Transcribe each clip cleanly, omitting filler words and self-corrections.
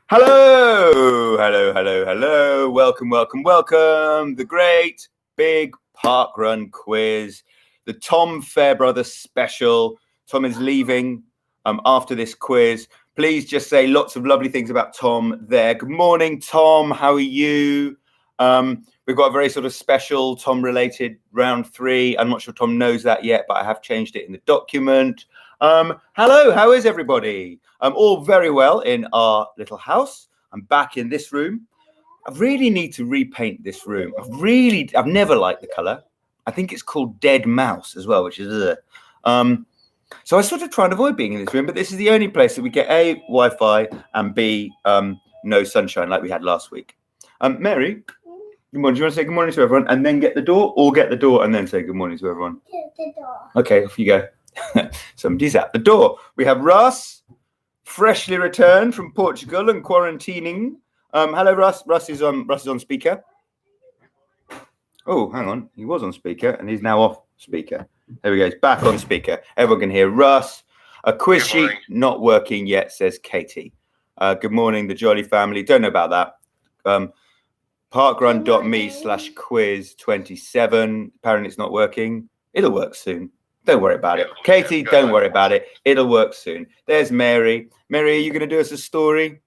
Hello, hello, hello, hello. Welcome, welcome, welcome. The great big parkrun quiz, the Tom Fairbrother special. Tom is leaving after this quiz. Please just say lots of lovely things about Tom there. Good morning, Tom. How are you? We've got a very sort of special Tom-related round 3. I'm not sure Tom knows that yet, but I have changed it in the document. Hello, how is everybody? All very well in our little house. I'm back in this room. I really need to repaint this room. I've never liked the color. I think it's called Dead Mouse as well, which is so I sort of try and avoid being in this room, but this is the only place that we get A, Wi-Fi, and B, no sunshine like we had last week. Mary, good morning. Do you want to say good morning to everyone and then get the door, or get the door and then say good morning to everyone? Get the door. Okay, off you go. Somebody's at the door. We have Russ, freshly returned from Portugal and quarantining. Hello, Russ. Russ is on speaker. Oh, hang on. He was on speaker and he's now off speaker. There we go. He's back on speaker. Everyone can hear Russ. A quiz sheet not working yet, says Katie. Good morning, the Jolly family. Don't know about that. Parkrun.me/quiz27. Apparently it's not working. It'll work soon. Don't worry about it. Katie, don't worry about it. It'll work soon. There's Mary. Mary, are you going to do us a story?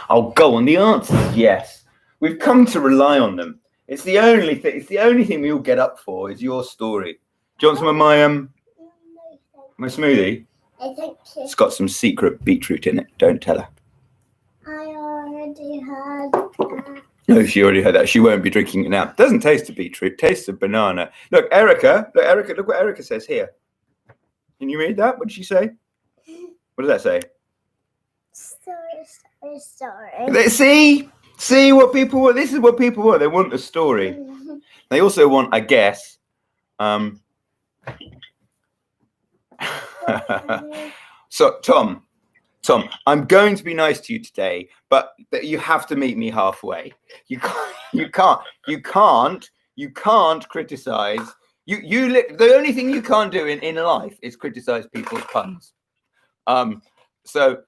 Oh, go on. The answer is yes. We've come to rely on them. It's the only thing. It's the only thing we all get up for is your story. Do you want some of my smoothie? It's got some secret beetroot in it. Don't tell her. I already had that. No, she already heard that. She won't be drinking it now. It doesn't taste of beetroot. It tastes of banana. Look, Erica. Look what Erica says here. Can you read that? What did she say? What does that say? Story. See what people want. This is what people want. They want a story. They also want, I guess, So Tom, I'm going to be nice to you today, but you have to meet me halfway. You can't criticize. The only thing you can't do in life is criticize people's puns. So,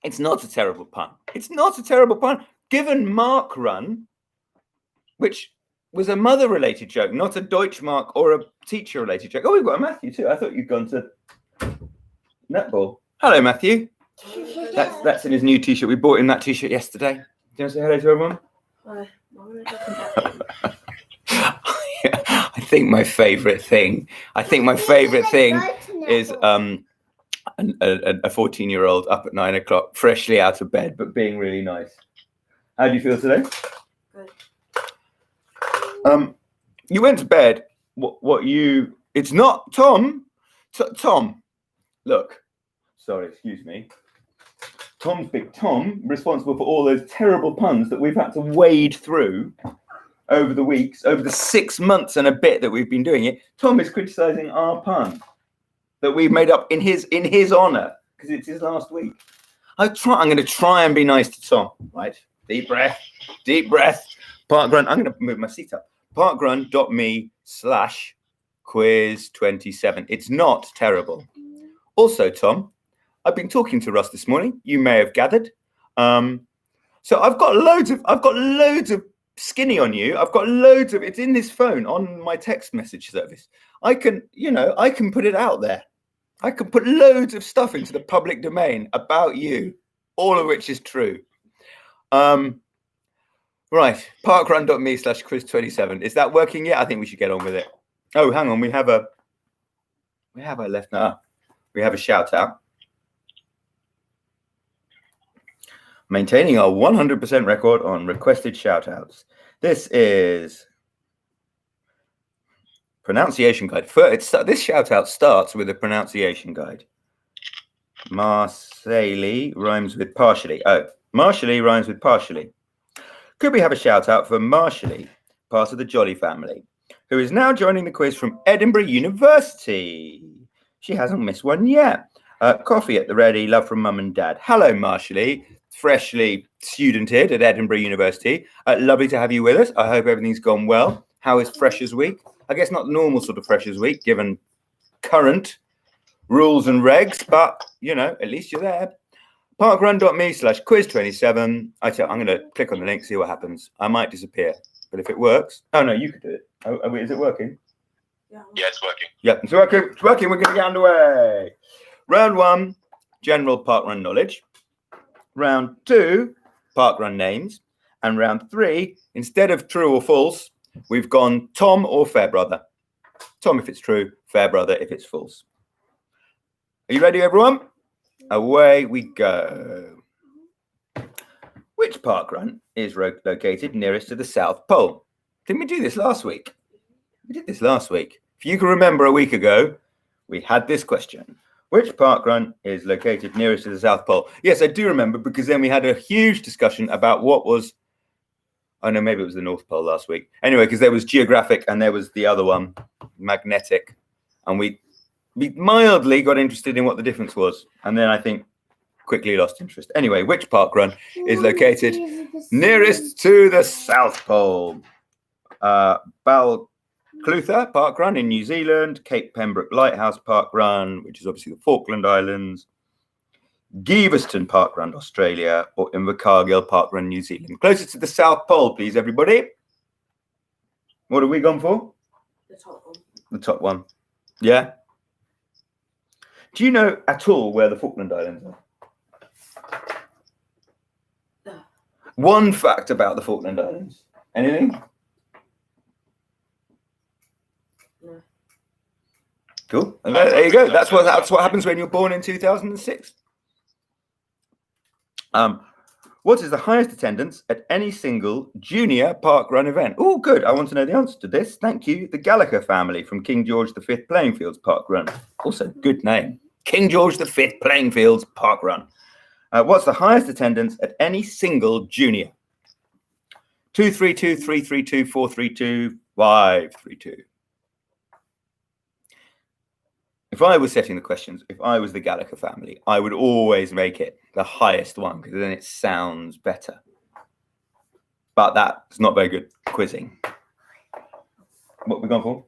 it's not a terrible pun. It's not a terrible pun. Given Markrun, which was a mother-related joke, not a Deutschmark or a teacher-related joke. Oh, we've got a Matthew too. I thought you'd gone to netball. Hello, Matthew. That's in his new T-shirt. We bought him that T-shirt yesterday. Do you want to say hello to everyone? Hi. I think my favourite thing is a 14-year-old up at 9 o'clock, freshly out of bed, but being really nice. How do you feel today? Good. You went to bed. It's not Tom. Tom, look. Sorry, excuse me. Big Tom, responsible for all those terrible puns that we've had to wade through over the weeks, over the 6 months and a bit that we've been doing it. Tom is criticising our pun that we've made up in his honour because it's his last week. I'm going to try and be nice to Tom. Right, deep breath. Parkrun. I'm going to move my seat up. Parkrun.me/quiz27. It's not terrible. Also, Tom, I've been talking to Russ this morning. You may have gathered. So I've got loads of skinny on you. I've got loads of it's in this phone on my text message service. I can put it out there. I can put loads of stuff into the public domain about you, all of which is true. Right, parkrun.me/quiz27. Is that working yet? I think we should get on with it. Oh, hang on, we have a left now. We have a shout out. Maintaining our 100% record on requested shout outs. This is pronunciation guide. This shout out starts with a pronunciation guide. Marcelli rhymes with partially. Oh, Marshally rhymes with partially. Could we have a shout out for Marshally, part of the Jolly family, who is now joining the quiz from Edinburgh University? She hasn't missed one yet. Coffee at the ready, love from mum and dad. Hello, Marshally, freshly studented at Edinburgh University. Lovely to have you with us. I hope everything's gone well. How is Freshers Week? I guess not normal sort of Freshers Week, given current rules and regs, but you know, at least you're there. Parkrun.me/quiz27. I'm going to click on the link, see what happens. I might disappear, but if it works, oh no, you could do it. Oh, is it working? Yeah, it's working. Yep, it's working. It's working. We're going to get underway. Round 1, general parkrun knowledge. Round 2, parkrun names. And round 3, instead of true or false, we've gone Tom or Fairbrother. Tom if it's true, Fairbrother if it's false. Are you ready, everyone? Away we go. Which parkrun is located nearest to the South Pole? Didn't we do this last week? We did this last week. If you can remember a week ago, we had this question. Which parkrun is located nearest to the South Pole? Yes, I do remember, because then we had a huge discussion about what was... Oh, no, maybe it was the North Pole last week. Anyway, because there was geographic and there was the other one, magnetic. And we mildly got interested in what the difference was. And then I think quickly lost interest. Anyway, which parkrun is located nearest to the South Pole? Balclutha Parkrun in New Zealand, Cape Pembroke Lighthouse Parkrun, which is obviously the Falkland Islands, Geveston Parkrun, Australia, or Invercargill Parkrun, New Zealand. Closest to the South Pole, please, everybody. What have we gone for? The top one. The top one. Yeah. Do you know at all where the Falkland Islands are? No. One fact about the Falkland Islands. Anything? No. Cool. And there you go. That's what happens when you're born in 2006. What is the highest attendance at any single junior parkrun event? Oh, good. I want to know the answer to this. Thank you. The Gallagher family from King George V Playing Fields Parkrun. Also, good name. King George V Playing Fields Parkrun. What's the highest attendance at any single junior? 232, 332, 432, 532. If I was setting the questions, if I was the Gallagher family, I would always make it the highest one, because then it sounds better. But that's not very good quizzing. What have we gone for?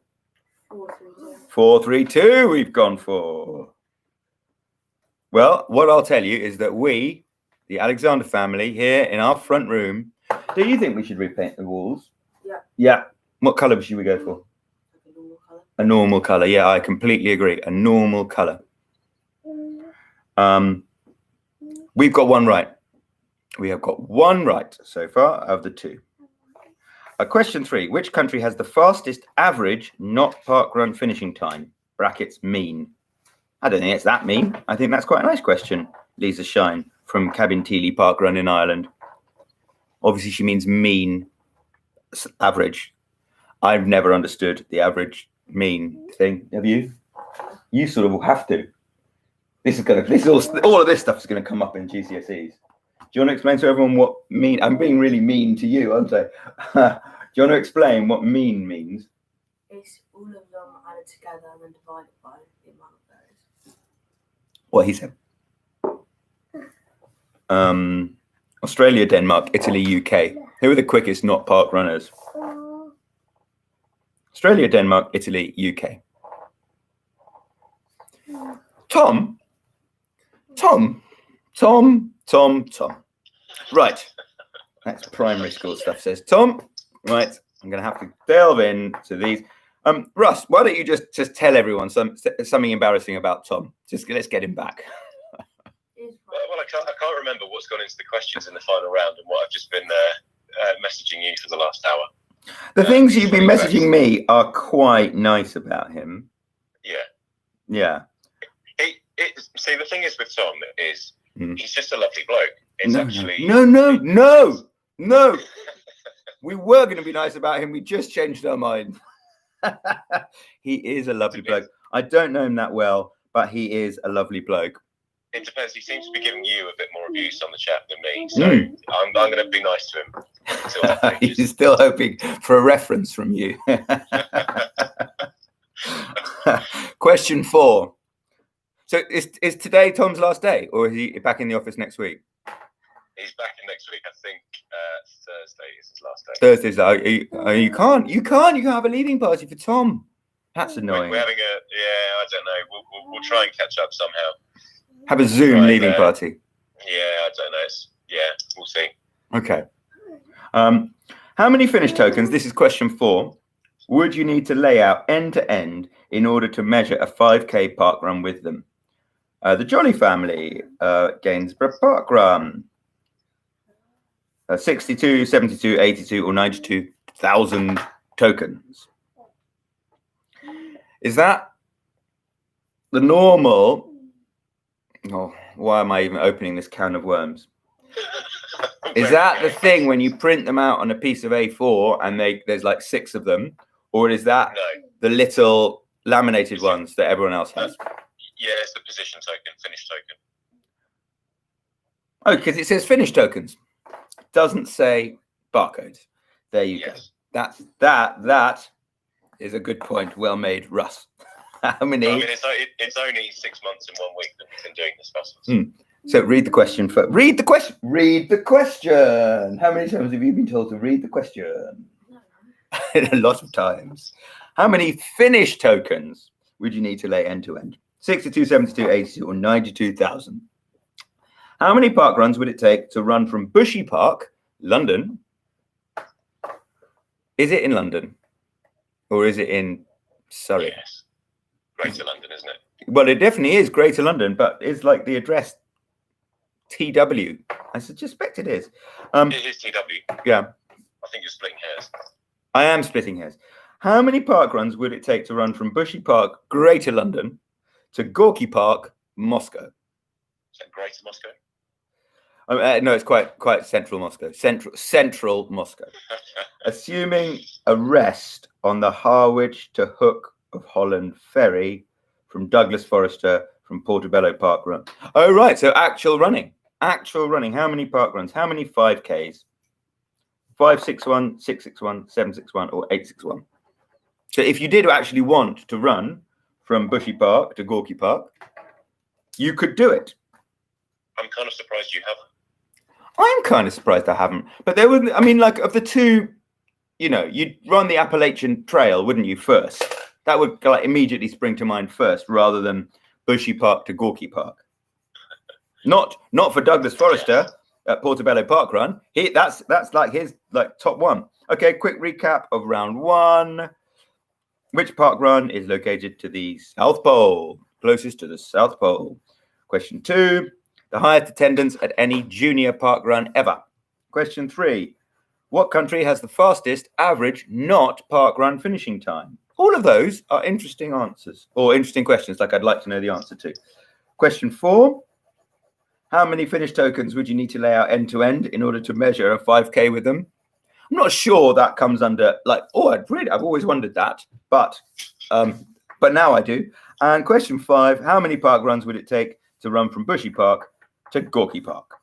432. 432 we've gone for. Well, what I'll tell you is that we, the Alexander family, here in our front room, do you think we should repaint the walls? Yeah. Yeah. What colour should we go for? Like a normal colour. A normal colour. Yeah, I completely agree. A normal colour. We've got one right. We have got one right so far of the two. Question 3. Which country has the fastest average not parkrun finishing time? Brackets mean. I don't think it's that mean. I think that's quite a nice question. Lisa Shine from Cabinteely Parkrun in Ireland. Obviously, she means mean average. I've never understood the average mean thing. Have you? You sort of will have to. All of this stuff is going to come up in GCSEs. Do you want to explain to everyone what mean? I'm being really mean to you, aren't I? Do you want to explain what mean means? It's all of them added together and then divided by the amount of those. What he said. Australia, Denmark, Italy, UK. Who are the quickest not park runners? Australia, Denmark, Italy, UK. Tom. Right. That's primary school stuff, says Tom. Right. I'm going to have to delve into these. Russ, why don't you just tell everyone something embarrassing about Tom? Let's get him back. Well, I can't remember what's gone into the questions in the final round and what I've just been messaging you for the last hour. The things you've been messaging me are quite nice about him. Yeah. Yeah. See, the thing is with Tom is he's just a lovely bloke. It's actually no. We were going to be nice about him. We just changed our mind. He is a lovely bloke. I don't know him that well, but he is a lovely bloke. It depends. He seems to be giving you a bit more abuse on the chat than me, so I'm going to be nice to him. Until that He's still hoping for a reference from you. Question 4. So is today Tom's last day, or is he back in the office next week? He's back in next week. I think Thursday is his last day. Thursday's you can't have a leaving party for Tom. That's annoying. We're having I don't know. We'll try and catch up somehow. Have a Zoom Right, leaving party. Yeah, I don't know. We'll see. Okay. How many finish tokens? This is question 4. Would you need to lay out end to end in order to measure a 5K park run with them? The Jolly family, Gainsborough Park Run. 62, 72, 82, or 92,000 tokens. Is that the normal? Oh, why am I even opening this can of worms? Is that the thing when you print them out on a piece of A4 and there's like 6 of them? Or is that the little laminated ones that everyone else has? Yeah, it's the position token, finish token. Oh, because it says finish tokens. Doesn't say barcodes. There you go. That is a good point. Well made, Russ. How many? I mean, it's only 6 months and 1 week that we've been doing this festival. So read the question first. Read the question. Read the question. How many times have you been told to read the question? A lot of times. How many finish tokens would you need to lay end to end? 62, 72, 82, or 92,000? How many park runs would it take to run from Bushy Park, London? Is it in London? Or is it in Surrey? Yes. Greater London, isn't it? Well, it definitely is Greater London, but it's like the address TW. I suspect it is. It is TW. Yeah. I think you're splitting hairs. I am splitting hairs. How many park runs would it take to run from Bushy Park, Greater London, to Gorky Park, Moscow? Is that Greater Moscow? No, it's quite central Moscow. Central Moscow. Assuming a rest on the Harwich to Hook of Holland ferry from Douglas Forester from Portobello Park Run. Oh, right. So actual running. How many park runs? How many 5Ks? 561, 661, 761, or 861. So if you did actually want to run from Bushy Park to Gorky Park, you could do it. I'm kind of surprised you haven't. I'm kind of surprised I haven't. But there would, I mean, like of the two, you'd run the Appalachian Trail, wouldn't you, first? That would like immediately spring to mind first, rather than Bushy Park to Gorky Park. Not for Douglas Forester at Portobello Park Run. That's like his top one. Okay, quick recap of round 1. Which park run is located to the South Pole? Closest to the South Pole. Question 2. The highest attendance at any junior park run ever. Question 3. What country has the fastest average not park run finishing time? All of those are interesting answers or interesting questions like I'd like to know the answer to. Question 4. How many finish tokens would you need to lay out end to end in order to measure a 5K with them? I'm not sure that comes under I've always wondered that, but now I do. And question 5, how many park runs would it take to run from Bushy Park to Gorky Park?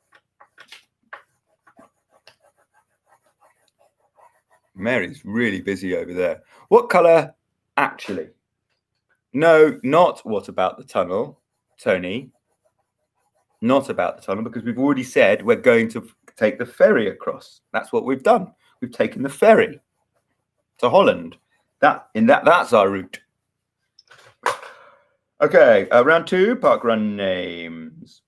Mary's really busy over there. What colour actually? No, not what about the tunnel, Tony. Not about the tunnel, because we've already said we're going to take the ferry across. That's what we've done. We've taken the ferry to Holland. That's our route. Okay, round 2, park run names.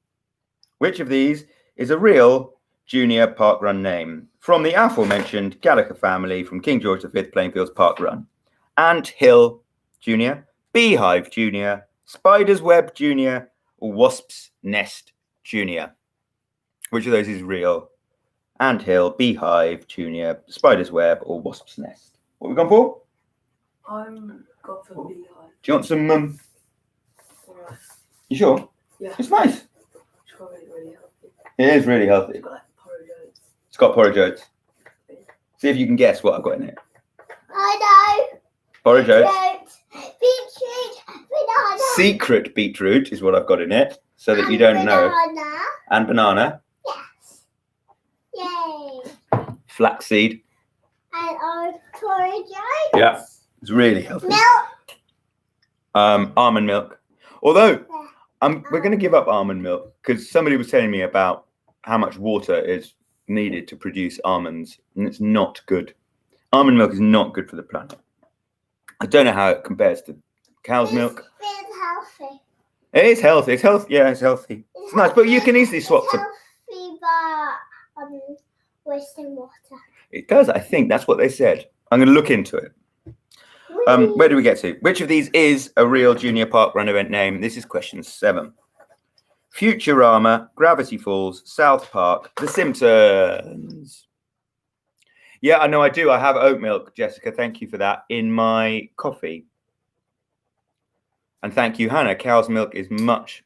Which of these is a real junior park run name? From the aforementioned Gallagher family from King George V Plainfields Park Run. Ant Hill Junior, Beehive Junior, Spider's Web Junior, or Wasp's Nest Junior. Which of those is real? Ant Hill, Beehive Junior, Spider's Web, or Wasp's Nest? What have we gone for? I'm gone for Beehive. Do you want some? Alright. You sure? Yeah. It's nice. It's probably really healthy. It is really healthy. It's got like porridge oats. It's got porridge oats. See if you can guess what I've got in it. I know. Porridge oats. Beetroot. Banana. Secret beetroot is what I've got in it, so that you don't know. Banana. And banana. Yes. Yay. Flaxseed. And our porridge oats. Yeah. It's really healthy. Milk. Almond milk. Although we're going to give up almond milk because somebody was telling me about how much water is needed to produce almonds, and it's not good. Almond milk is not good for the planet. I don't know how it compares to cow's milk. With healthy. It is healthy. It's healthy. Yeah, it's healthy. It's nice, but you can easily swap It's them. healthy, but wasting water. It does. I think that's what they said. I'm going to look into it. Where do we get to? Which of these is a real junior parkrun event name? This is question 7. Futurama, Gravity Falls, South Park, The Simpsons. Yeah, I know I do. I have oat milk, Jessica. Thank you for that. In my coffee. And thank you, Hannah. Cow's milk is much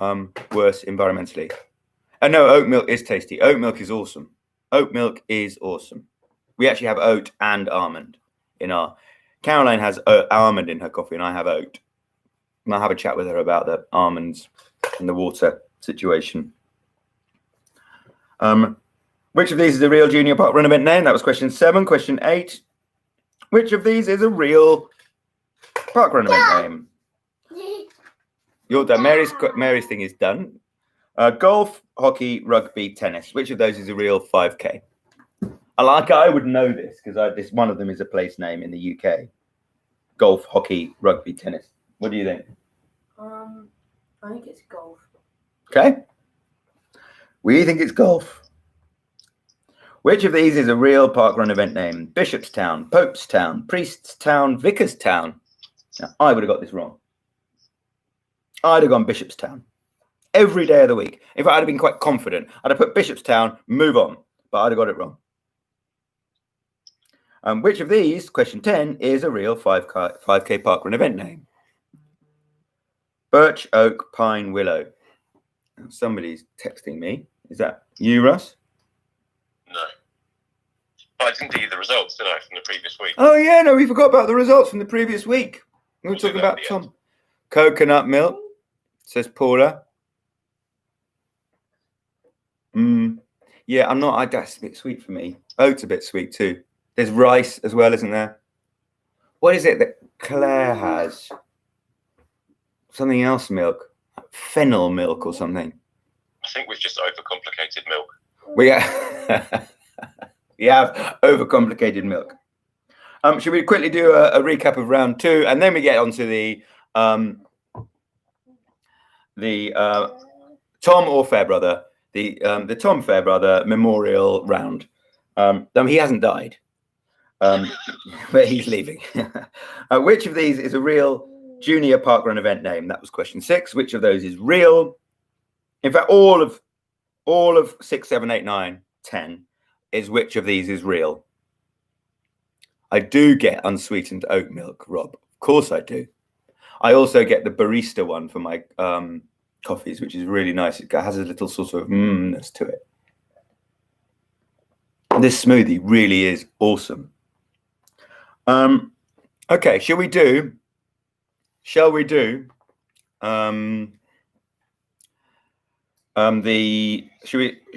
worse environmentally. And no, oat milk is tasty. Oat milk is awesome. Oat milk is awesome. We actually have oat and almond in our... Caroline has almond in her coffee and I have oat. And I'll have a chat with her about the almonds and the water situation. Which of these is a real junior parkrun event name? That was question 7. Question 8. Which of these is a real parkrun event name? You're done. Mary's thing is done. Golf, hockey, rugby, tennis. Which of those is a real 5K? I would know this because this one of them is a place name in the UK. Golf, hockey, rugby, tennis. What do you think? I think it's golf. Okay. We think it's golf. Which of these is a real parkrun event name? Bishopstown, Popestown, Prieststown, Vicarstown. Now, I would have got this wrong. I'd have gone Bishopstown every day of the week. In fact, I'd have been quite confident. I'd have put Bishopstown, move on, but I'd have got it wrong. Which of these, question 10, is a real 5K parkrun event name? Birch, oak, pine, willow. Somebody's texting me. Is that you, Russ? No. I didn't give you the results, did I, from the previous week? Oh, yeah, no, we forgot about the results from the previous week. We were We'll do talking that about at the Tom. Coconut milk, says Paula. Yeah, I'm not. That's a bit sweet for me. Oat's a bit sweet too. There's rice as well, isn't there? What is it that Claire has? Something else milk. Fennel milk or something. I think we've just overcomplicated milk. We have, we have overcomplicated milk. Should we quickly do a recap of round 2 and then we get onto the Tom or Fairbrother, the Tom Fairbrother memorial round. He hasn't died, but he's leaving. Which of these is a real junior parkrun event name? That was question 6. Which of those is real? In fact, all of 6, 7, 8, 9, 10 is which of these is real. I do get unsweetened oat milk, Rob. Of course I do. I also get the barista one for my coffees, which is really nice. It has a little sort of ness to it. This smoothie really is awesome. Okay, shall we do should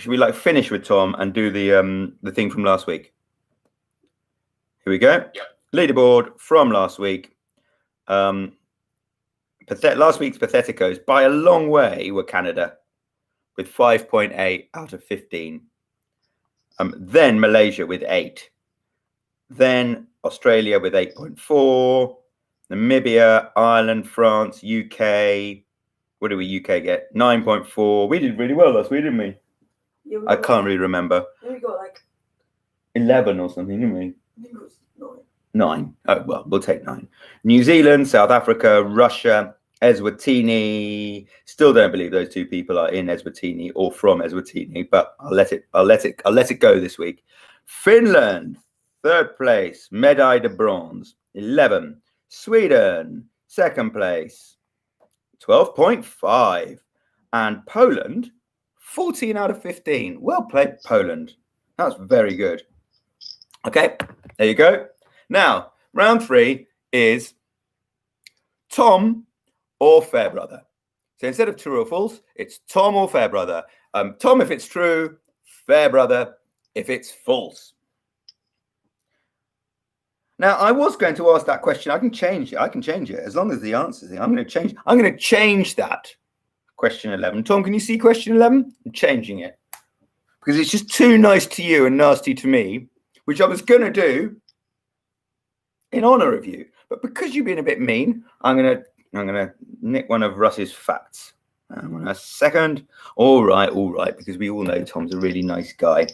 we like finish with Tom and do the thing from last week? Here we go. Yeah. Leaderboard from last week. Last week's Patheticos by a long way were Canada with 5.8 out of 15. Then Malaysia with 8. Then Australia with 8.4. Namibia, Ireland, France, UK. What did we UK get? 9.4. We did really well last week, didn't we? Yeah, I can't really remember. We got like 11 or something, didn't we? I think it was 9. Oh, well, we'll take 9. New Zealand, South Africa, Russia, Eswatini. Still don't believe those 2 people are in Eswatini or from Eswatini, but I'll let it go this week. Finland, 3rd place, médaille de bronze, 11. Sweden, 2nd place, 12.5. And Poland, 14 out of 15. Well played, Poland. That's very good. Okay, there you go. Now, round 3 is Tom or Fairbrother. So instead of true or false, it's Tom or Fairbrother. Tom if it's true, Fairbrother if it's false. Now, I was going to ask that question. I can change it as long as the answer's there. I'm going to change that. Question 11. Tom, can you see question 11? I'm changing it because it's just too nice to you and nasty to me, which I was going to do in honor of you. But because you've been a bit mean, I'm going to I'm going to nick one of Russ's facts. Hang on a second. All right, because we all know Tom's a really nice guy.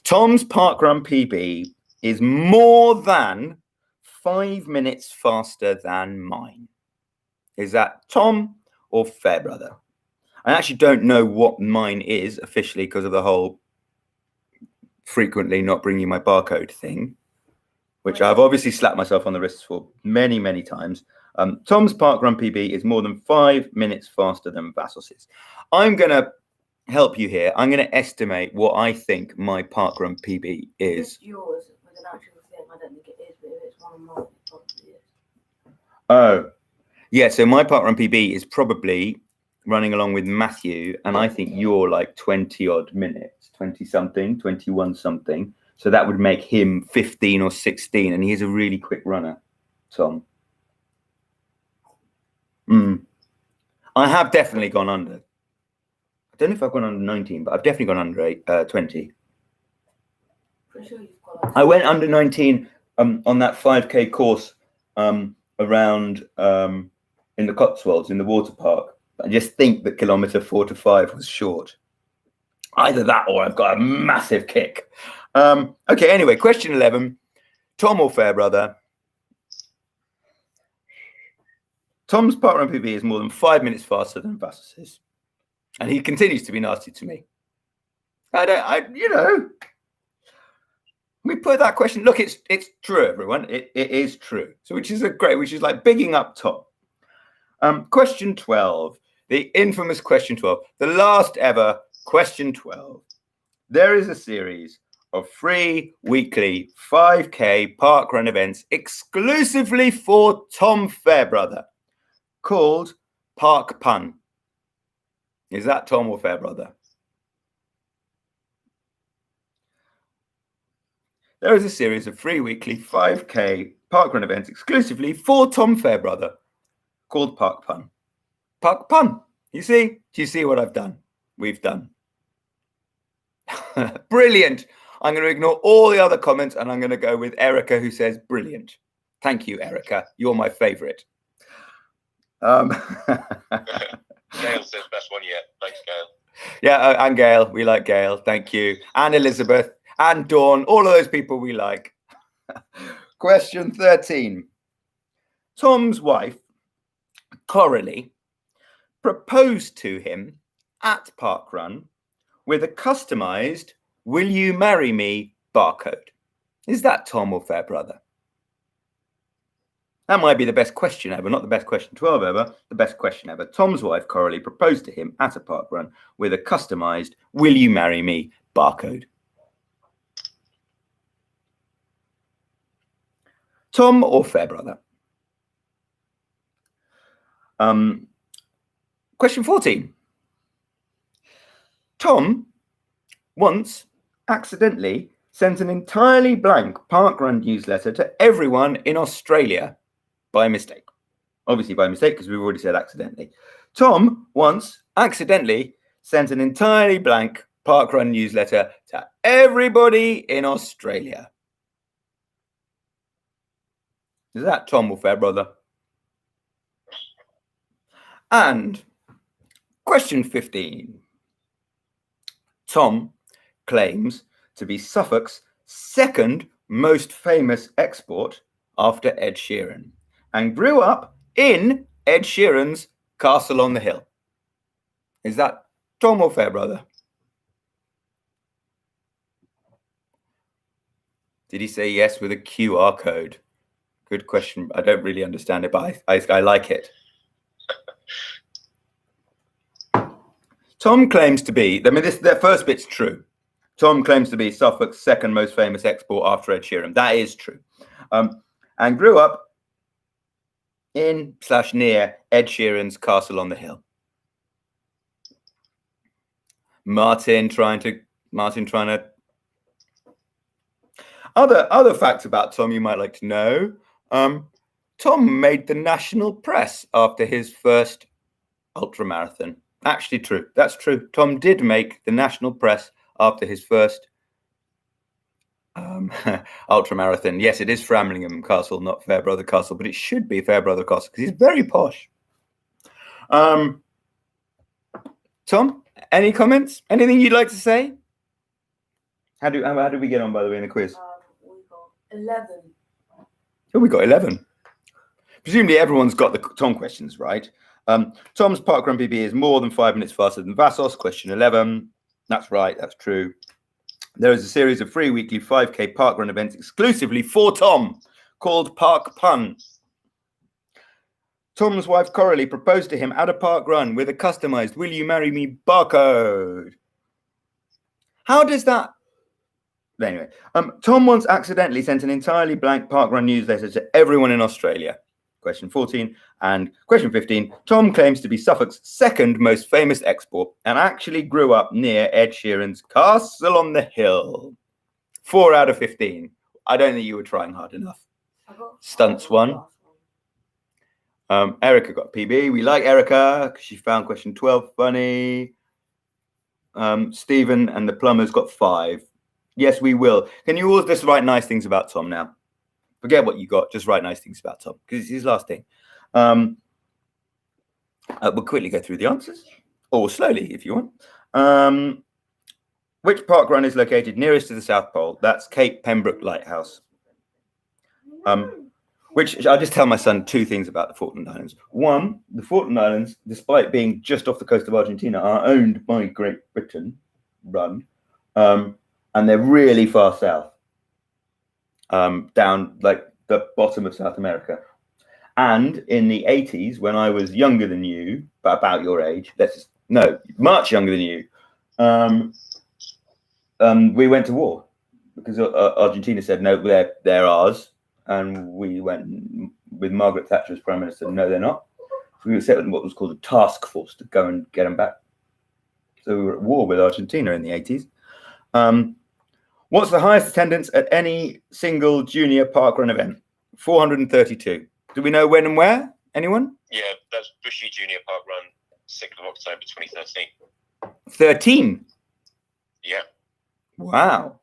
Tom's parkrun PB is more than 5 minutes faster than mine. Is that Tom or Fairbrother? I actually don't know what mine is officially because of the whole frequently not bringing my barcode thing, which I've obviously slapped myself on the wrists for many, many times. Tom's parkrun PB is more than 5 minutes faster than Vassos's. I'm going to help you here. I'm going to estimate what I think my parkrun PB is. It's yours with an actual thing. I don't think it is, but if it's one of mine, it probably is. Oh, yeah. So my parkrun PB is probably running along with Matthew, and I think you're like 20 odd minutes, 20 something, 21 something. So that would make him 15 or 16, and he's a really quick runner, Tom. I have definitely gone under. I don't know if I've gone under 19, but I've definitely gone under 20. Pretty sure you've got I went under 19 on that 5K course around in the Cotswolds in the water park. I just think that kilometre 4 to 5 was short. Either that or I've got a massive kick. Okay, anyway, question 11. Tom or Fairbrother? Tom's parkrun PB is more than 5 minutes faster than Vassos's. And he continues to be nasty to me. We put that question. Look, it's true, everyone. It is true. So which is like bigging up Tom. Question 12. The infamous question 12. The last ever question 12. There is a series of free weekly 5K parkrun events exclusively for Tom Fairbrother called Park Pun. Is that Tom or Fairbrother? There is a series of free weekly 5K parkrun events exclusively for Tom Fairbrother called Park Pun. Park Pun. You see? Do you see what I've done? We've done. Brilliant. I'm going to ignore all the other comments and I'm going to go with Erica, who says brilliant. Thank you, Erica. You're my favorite. Gail says best one yet. Thanks, Gail. Yeah, and Gail. We like Gail. Thank you. And Elizabeth and Dawn. All of those people we like. Question 13. Tom's wife, Coralie, proposed to him at Parkrun with a customized "Will you marry me?" barcode. Is that Tom or Fairbrother? That might be the best question ever, not the best question 12 ever, the best question ever. Tom's wife, Coralie, proposed to him at a parkrun with a customized "Will you marry me?" barcode. Tom or Fairbrother? Question 14. Tom once accidentally sent an entirely blank parkrun newsletter to everyone in Australia by mistake. Obviously by mistake, because we've already said accidentally. Tom once accidentally sent an entirely blank parkrun newsletter to everybody in Australia. Is that Tom or Fairbrother? And question 15. Tom claims to be Suffolk's second most famous export after Ed Sheeran and grew up in Ed Sheeran's Castle on the Hill. Is that Tom or Fairbrother? Did he say yes with a QR code? Good question. I don't really understand it, but I like it. Tom claims to be, that first bit's true. Tom claims to be Suffolk's second most famous export after Ed Sheeran. That is true. And grew up in/near Ed Sheeran's Castle on the Hill. Martin trying to. Other facts about Tom you might like to know. Tom made the national press after his first ultramarathon. Actually true. That's true. Tom did make the national press after his first ultramarathon. Yes, it is Framlingham Castle, not Fairbrother Castle, but it should be Fairbrother Castle because he's very posh. Tom, any comments? Anything you'd like to say? How did we get on, by the way, in the quiz? We got 11. Oh, we got 11. Presumably everyone's got the Tom questions right. Tom's parkrun PB is more than 5 minutes faster than Vassos. Question 11. That's right. That's true. There is a series of free weekly 5K parkrun events exclusively for Tom called Park Pun. Tom's wife Coralie proposed to him at a parkrun with a customized "Will you marry me" barcode. How does that? Anyway, Tom once accidentally sent an entirely blank parkrun newsletter to everyone in Australia. Question 14. And question 15. Tom claims to be Suffolk's second most famous export and actually grew up near Ed Sheeran's Castle on the Hill. 4 out of 15. I don't think you were trying hard enough. Stunts 1. Erica got PB. We like Erica because she found question 12 funny. Stephen and the plumbers got 5. Yes, we will. Can you all just write nice things about Tom now? Forget what you got. Just write nice things about Tom because it's his last thing. We'll quickly go through the answers, or slowly if you want. Which parkrun is located nearest to the South Pole? That's Cape Pembroke Lighthouse. Which I'll just tell my son 2 things about the Falkland Islands. 1, the Falkland Islands, despite being just off the coast of Argentina, are owned by Great Britain, and they're really far south, down like the bottom of South America. And in the 80s, when I was younger than you, but about your age, much younger than you, we went to war because Argentina said, no, they're ours. And we went with Margaret Thatcher as Prime Minister. No, they're not. So we set what was called a task force to go and get them back. So we were at war with Argentina in the 80s. What's the highest attendance at any single junior parkrun event? 432. Do we know when and where? Anyone? Yeah, that's Bushy Junior Parkrun, 6th of October 2013. 13? Yeah. Wow.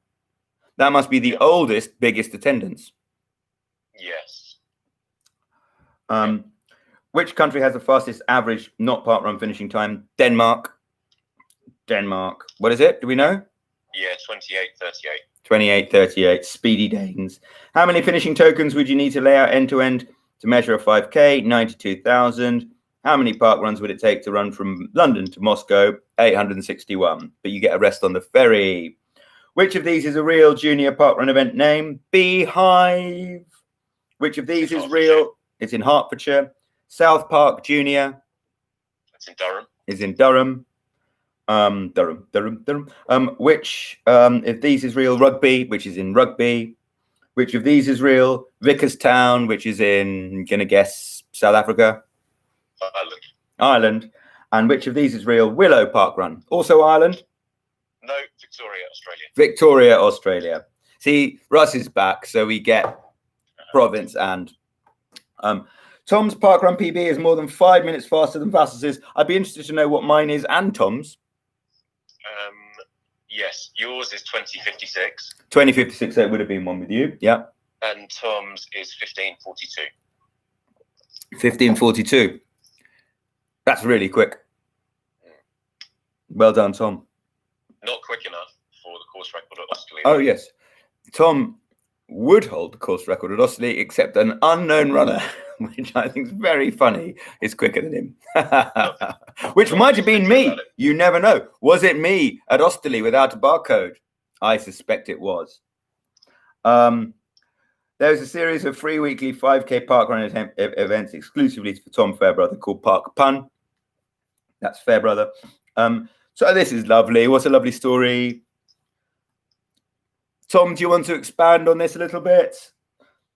That must be the oldest, biggest attendance. Yes. Which country has the fastest average not parkrun finishing time? Denmark. What is it? Do we know? Yeah, 28:38. 28:38. Speedy Danes. How many finishing tokens would you need to lay out end to end to measure a 5K? 92,000. How many parkruns would it take to run from London to Moscow? 861. But you get a rest on the ferry. Which of these is a real junior parkrun event name? Beehive. Which of these is real? It's in Hertfordshire. South Park Junior. It's in Durham. Is in Durham. Durham. Which if these is real? Rugby, which is in Rugby. Which of these is real? Vickerstown, which is in, gonna guess, South Africa. Ireland. And which of these is real? Willow Parkrun, also Ireland. No, Victoria, Australia. See, Russ is back, so we get province and Tom's parkrun PB is more than 5 minutes faster than Vassas's. I'd be interested to know what mine is and Tom's. Yes, yours is 20:56. 20:56, so it would have been one with you. Yeah. And Tom's is 15:42. 15:42. That's really quick. Well done, Tom. Not quick enough for the course record at Osterley. Oh, yes. Tom would hold the course record at Osterley, except an unknown runner, which I think is very funny, is quicker than him. Which might have been me. You never know. Was it me at Osterley without a barcode? I suspect it was. There's a series of free weekly 5K parkrun events exclusively for Tom Fairbrother called Park Pun. That's Fairbrother. So this is lovely. What a lovely story. Tom, do you want to expand on this a little bit?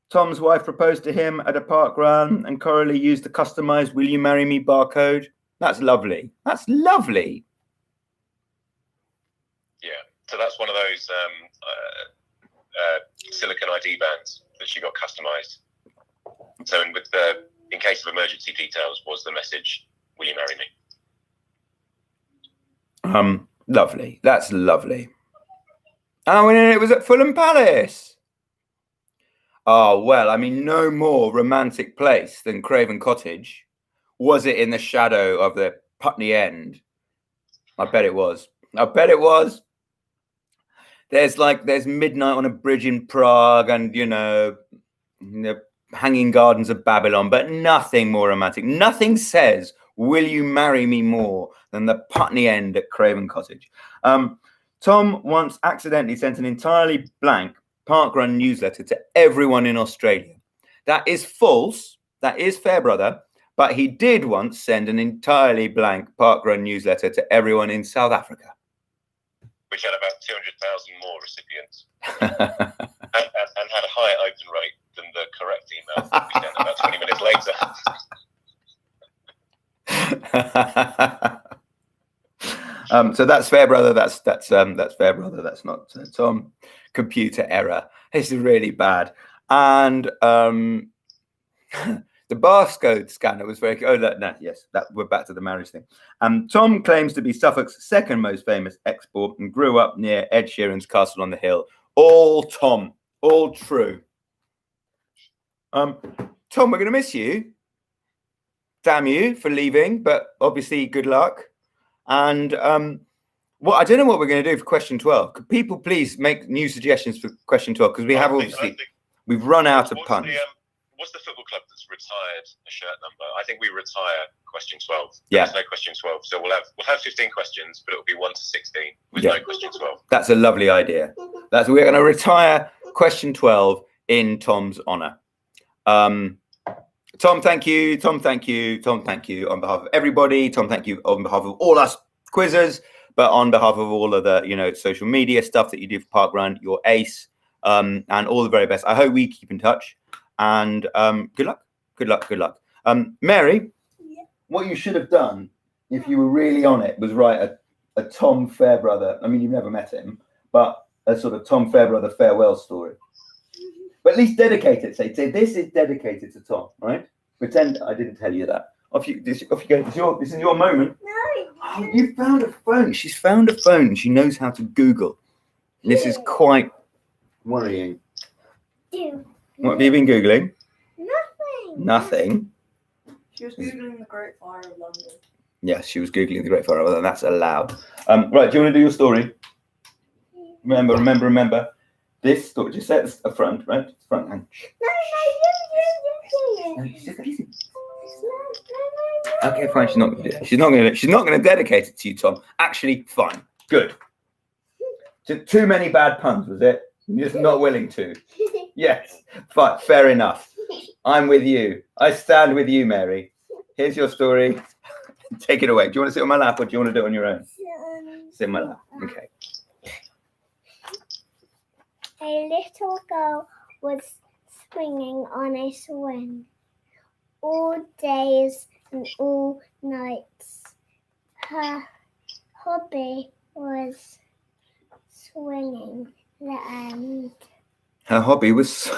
Tom's wife proposed to him at a parkrun and Coralie used the customized "Will you marry me" barcode. That's lovely. That's lovely. Yeah. So that's one of those silicon ID bands that she got customized. So in case of emergency details was the message, "Will you marry me?" Lovely. That's lovely. Oh, and it was at Fulham Palace. Oh, well, I mean, no more romantic place than Craven Cottage, was it in the shadow of the Putney End? I bet it was. I bet it was. There's midnight on a bridge in Prague, and the Hanging Gardens of Babylon, but nothing more romantic. Nothing says, "Will you marry me?" more than the Putney End at Craven Cottage. Tom once accidentally sent an entirely blank parkrun newsletter to everyone in Australia. That is false. That is Fairbrother. But he did once send an entirely blank parkrun newsletter to everyone in South Africa, which had about 200,000 more recipients and had a higher open rate than the correct email that we sent about 20 minutes later. So that's Fairbrother. That's Fairbrother. That's not Tom. Computer error. This is really bad. And the barcode scanner was very. We're back to the marriage thing. Tom claims to be Suffolk's second most famous export and grew up near Ed Sheeran's Castle on the Hill. All Tom. All true. Tom, we're going to miss you. Damn you for leaving, but obviously good luck. And I don't know what we're going to do for question 12. Could people please make new suggestions for question 12? Because we've run out of puns. What's the football club that's retired a shirt number? I think we retire question 12. Yeah. There's no question 12. So we'll have 15 questions, but it'll be 1 to 16 with no question 12. That's a lovely idea. We're going to retire question 12 in Tom's honour. Tom, thank you. Tom, thank you. Tom, thank you on behalf of everybody. Tom, thank you on behalf of all us quizzers, but on behalf of all of the social media stuff that you do for Parkrun, you're ace, and all the very best. I hope we keep in touch. And good luck. Mary, what you should have done, if you were really on it, was write a Tom Fairbrother. I mean, you've never met him, but a sort of Tom Fairbrother farewell story. But at least dedicate it. Say this is dedicated to Tom, right? Pretend I didn't tell you that. Off you go. This is your moment. No. Oh, you found a phone. She's found a phone. She knows how to Google. This is quite worrying. What have you been Googling? Nothing. She was Googling the Great Fire of London. Yes, she was Googling the Great Fire of London. That's allowed. Right, do you want to do your story? Remember. This story, just set a front, right? Front hand. Okay, fine. She's not going to do it. She's not going to dedicate it to you, Tom. Actually, fine. Good. Too many bad puns, was it? You're just not willing to. Yes. Fine. Fair enough. I'm with you. I stand with you, Mary. Here's your story. Take it away. Do you want to sit on my lap or do you want to do it on your own? Sit on my lap. Okay. A little girl was swinging on a swing all days and all nights. Her hobby was swinging the end. Her hobby was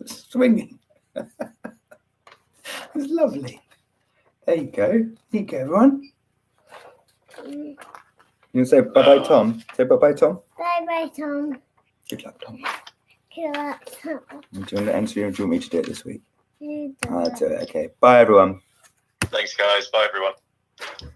swinging. It's lovely. There you go. There you go, everyone. You want to say bye-bye, Tom? Say bye-bye, Tom. Bye-bye, Tom. Good luck, Tom. Good luck, Tom. Do you want to answer or do you want me to do it this week? You do I'll it. do it. Okay. Bye, everyone. Thanks, guys. Bye, everyone.